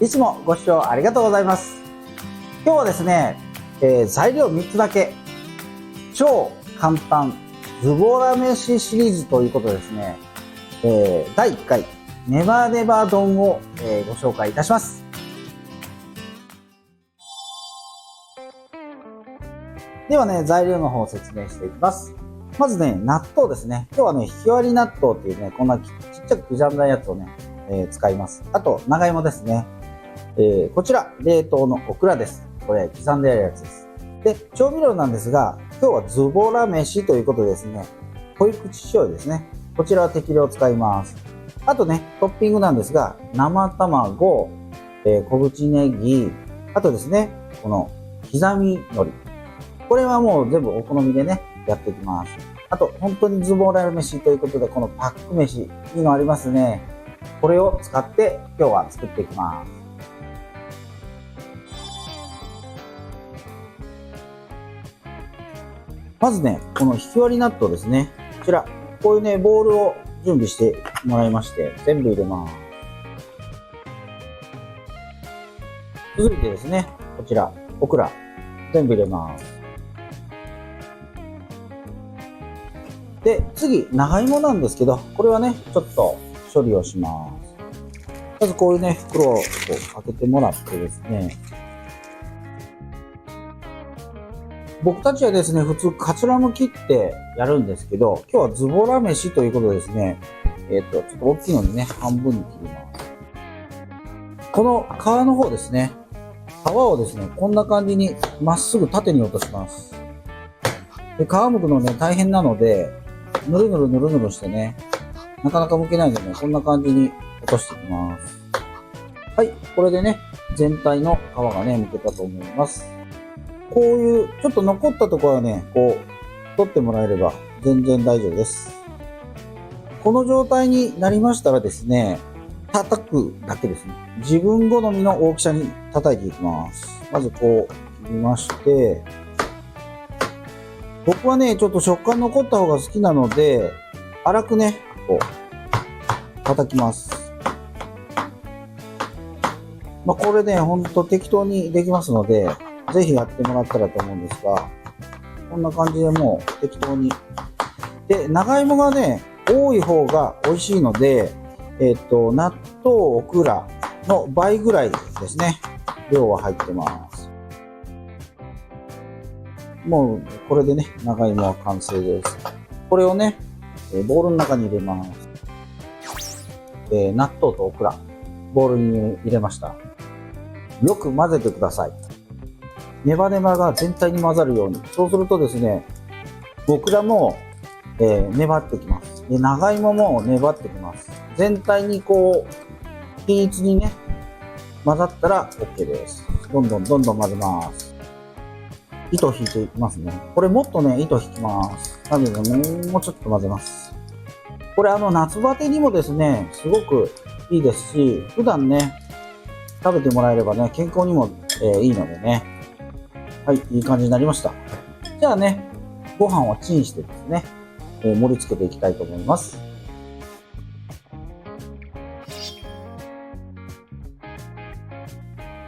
いつもご視聴ありがとうございます。今日はですね、材料3つだけ、超簡単ズボラ飯シリーズということでですね、第1回ネバネバ丼を、ご紹介いたします。ではね、材料の方を説明していきます。まずね、納豆ですね。今日はね、ひき割り納豆っていうね、こんなちっちゃく刻んだやつをね、使います。あと、長芋ですね。こちら、冷凍のオクラです。これ、刻んであるやつです。で、調味料なんですが、今日はズボラ飯ということでですね、濃い口醤油ですね。こちらは適量使います。あとね、トッピングなんですが、生卵、小口ネギ、あとですね、この刻み海苔。これはもう全部お好みでね、やっていきます。あと、本当にズボラ飯ということで、このパック飯、いいのありますね。これを使って今日は作っていきます。まずね、このひき割り納豆ですね。こちら、こういうね、ボウルを準備してもらいまして、全部入れます。続いてですね、こちら、オクラ、全部入れます。で、次、長芋なんですけど、これはね、ちょっと処理をします。まずこういうね、袋をこう開けてもらってですね、僕たちはですね、普通カツラム切ってやるんですけど、今日はズボラ飯ということでですね、ちょっと大きいのにね、半分に切ります。この皮の方ですね、皮をですね、こんな感じにまっすぐ縦に落とします。で、皮剥くのね、大変なので、ぬるぬるぬるぬるしてね、なかなか剥けないのでね、こんな感じに落としていきます。はい、これでね、全体の皮がね、剥けたと思います。こういう、ちょっと残ったところはね、こう、取ってもらえれば全然大丈夫です。この状態になりましたらですね、叩くだけですね。自分好みの大きさに叩いていきます。まずこう、切りまして、僕はね、ちょっと食感残った方が好きなので、粗くね、こう、叩きます。まあ、これね、ほんと適当にできますので、ぜひやってもらったらと思うんですが、こんな感じでもう適当に。で、長芋がね、多い方が美味しいので、納豆、オクラの倍ぐらいですね、量は入ってます。もう、これでね、長芋は完成です。これをね、ボウルの中に入れます。納豆とオクラ、ボウルに入れました。よく混ぜてください。ネバネバが全体に混ざるように。そうするとですね、オクラも、粘ってきます。で、長芋も粘ってきます。全体にこう、均一にね、混ざったら OK です。どんどん混ぜます。糸引いていきますね。これもっとね、糸引きます。なのでね、もうちょっと混ぜます。これ夏バテにもですね、すごくいいですし、普段ね、食べてもらえればね、健康にも、いいのでね。はい、いい感じになりました。じゃあね、ご飯をチンしてですね、盛り付けていきたいと思います。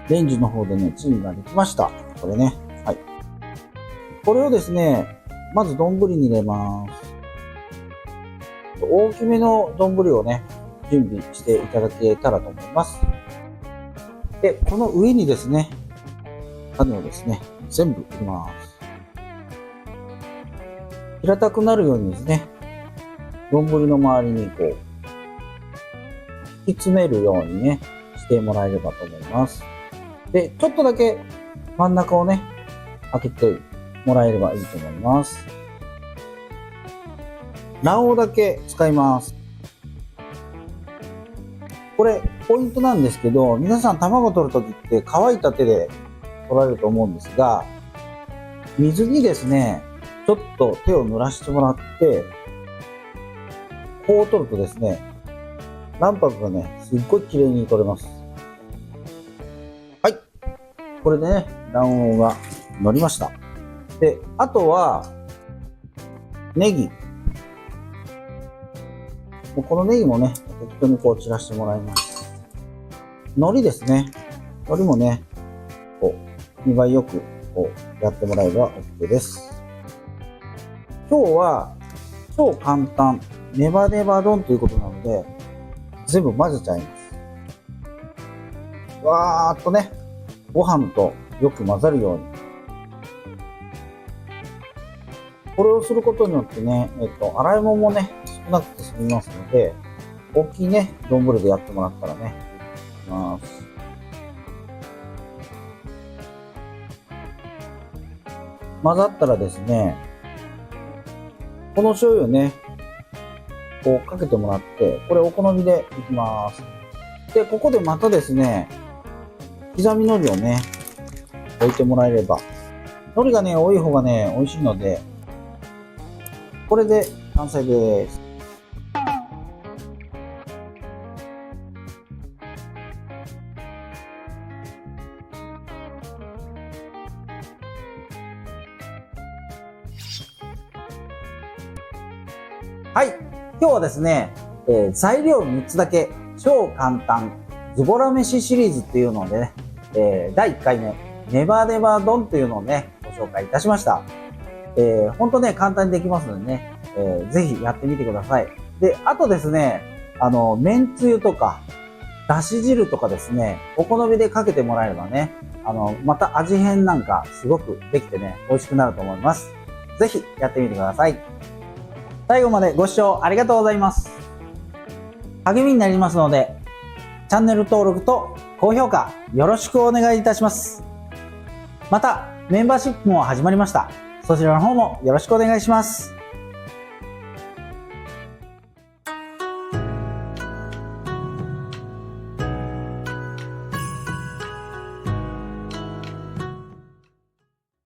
レンジの方でね、チンができました。これね。はい。これをですね、まず丼に入れます。大きめの丼をね、準備していただけたらと思います。で、この上にですね、種をですね、全部入れます。平たくなるようにですね、丼の周りにこう、引き詰めるようにね、してもらえればと思います。で、ちょっとだけ真ん中をね、開けてもらえればいいと思います。卵黄だけ使います。これ、ポイントなんですけど、皆さん卵取るときって乾いた手で取られると思うんですが、水にですね、ちょっと手を濡らしてもらって、こう取るとですね、卵白がね、すっごい綺麗に取れます。はい。これでね、卵黄が乗りました。で、あとは、ネギ。もうこのネギもね、適当にこう散らしてもらいます。海苔ですね。これもね、こう、2倍よく、こう、やってもらえば OK です。今日は、超簡単、ネバネバ丼ということなので、全部混ぜちゃいます。わーっとね、ご飯とよく混ざるように。これをすることによってね、洗い物もね、少なくて済みますので、大きいね、丼でやってもらったらね、いきます。混ざったらですね、この醤油をね、こうかけてもらって、これお好みでいきます。で、ここでまたですね、刻み海苔をね、置いてもらえれば。海苔がね、多い方がね、美味しいので、これで完成です。はい。今日はですね、材料3つだけ超簡単ズボラ飯シリーズっていうのでね、第1回目ネバネバ丼っていうのをね、ご紹介いたしました。ほんとね、簡単にできますのでね、ぜひやってみてください。で、あとですね、めんつゆとか、だし汁とかですね、お好みでかけてもらえればね、また味変なんかすごくできてね、美味しくなると思います。ぜひやってみてください。最後までご視聴ありがとうございます。励みになりますので、チャンネル登録と高評価よろしくお願いいたします。また、メンバーシップも始まりました。そちらの方もよろしくお願いします。